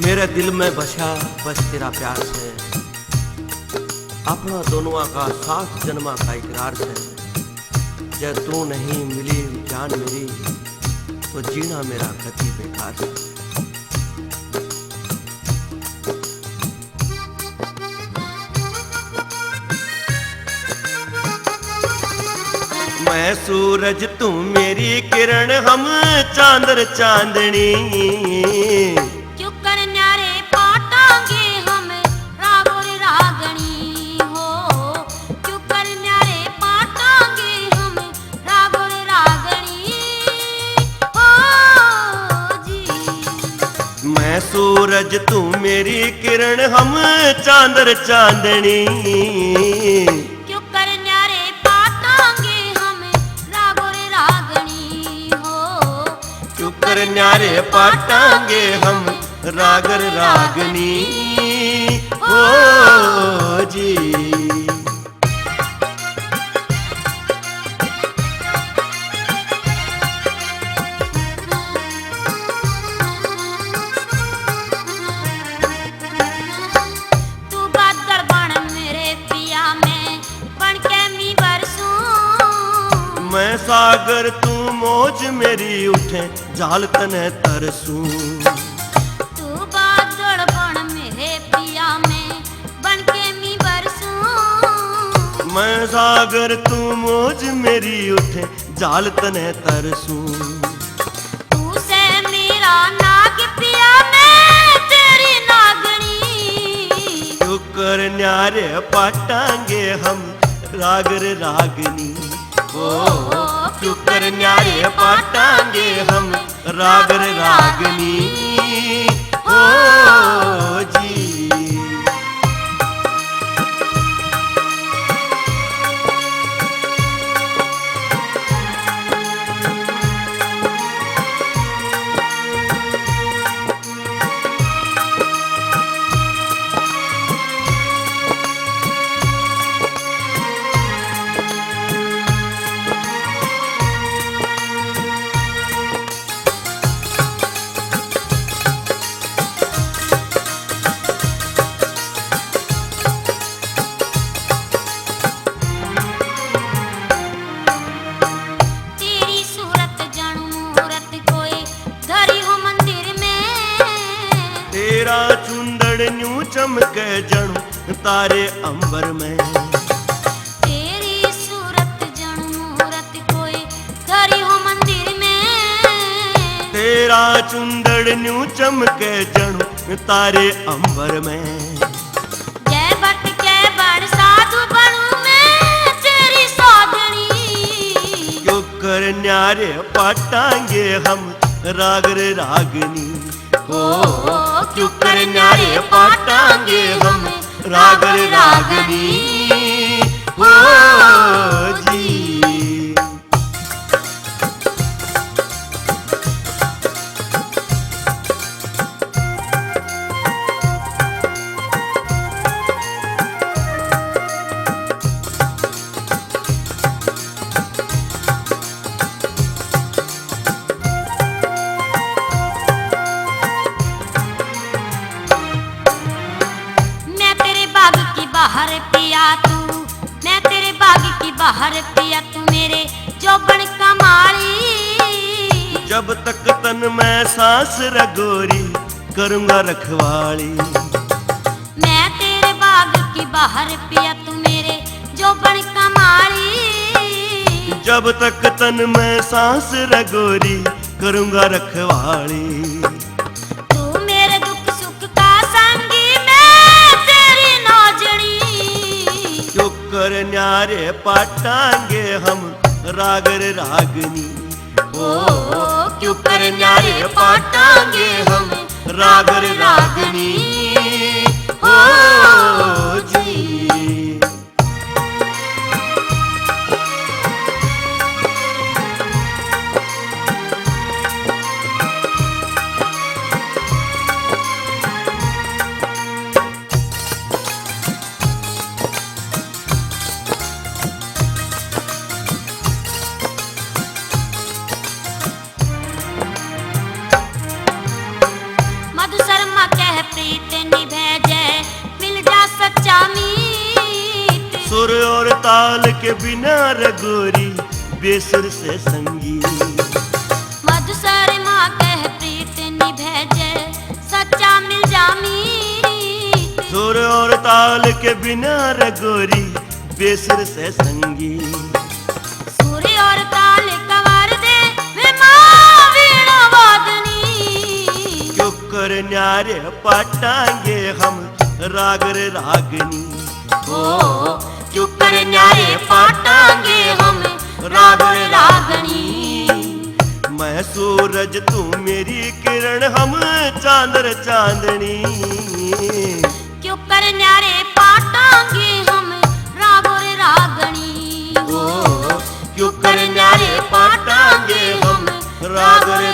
मेरे दिल में बसा बस तेरा प्यार से, अपना दोनों का साथ जन्मा का इकरार से। जब तू नहीं मिली जान मेरी, तो जीना मेरा गति बेकार से। मैं सूरज तू मेरी किरण, हम चांदर चांदनी। क्यों कर न्यारे पाटांगे हम रागोर रागणी हो। क्यों कर न्यारे पाटांगे हम रागोर रागणी हो जी। मैं सूरज तू मेरी किरण, हम चांदर चांदनी। क्यों कर न्यारे पाटांगे हम रागोर रागणी हो। क्यों कर न्यारे पाटांगे हम रागर रागनी हो जी। तू बादल बन मेरे पिया में बन के मी बरसूं। मैं सागर तू मौज मेरी उठे जाल तने तरसूं। तू बादल बन मेरे पिया में बन के मी बरसूं। मैं सागर तू मौज मेरी उठे जाल तने तरसूं। तू से मेरा नाग पिया मैं तेरी नागनी। क्यों कर न्यारे पाटांगे हम रागर रागनी हो। क्यों कर न्यारे पाटांगे हम रागर रागनी हो जी। तेरी सूरत जणु मूरत कोई धरी हो मंदिर में। तेरा चुंदड़ न्यू चमके जणु तारे अंबर में। तेरी सूरत जणु मूरत कोई धरी हो मंदिर में। तेरा चुंदड़ न्यू चमके जणु तारे अंबर में। जय भक्त के बड़ साधु बनूं मैं तेरी साधनी। क्यों कर न्यारे पाटांगे हम रागर रागनी हो। क्यों कर न्यारे पाटांगे हम रागर रागनी हो जी। मैं तेरे बाग की बाहर पिया तू। मैं तेरे बाग की बाहर पिया तू मेरे जोबन का माली। जब तक तन में सांस रगोरी करूंगा रखवाली। मैं तेरे बाग की बाहर पिया तू मेरे जोबन का माली। जब तक तन में सांस रगोरी करूंगा रखवाली। तू मेरे दुख सुख का संगी मैं तेरी नौजड़ी। क्यों कर न्यारे पाटांगे हम रागर रागनी हो। क्यों कर न्यारे पाटांगे हम रागर रागनी हो जी। मधु शर्मा कह के बिना रगोरी बेसुर से संगी। मधुसर माँ कह प्रीत निभैजे सच्चा मिल जामी। सुर और ताल के बिना रगोरी बेसुर से संगी। सुर और ताल कवर दे वे माँ वीणा वादनी। क्यों कर न्यारे पाटांगे हम राग रे रागनी। ओ क्यों कर न्यारे पाटांगे हम राग रे रागनी। मैं सूरज तू मेरी किरण हम चांदर चांदनी। क्यों कर न्यारे पाटांगे हम राग रे रागनी। ओ क्यों कर न्यारे पाटांगे हम राग रे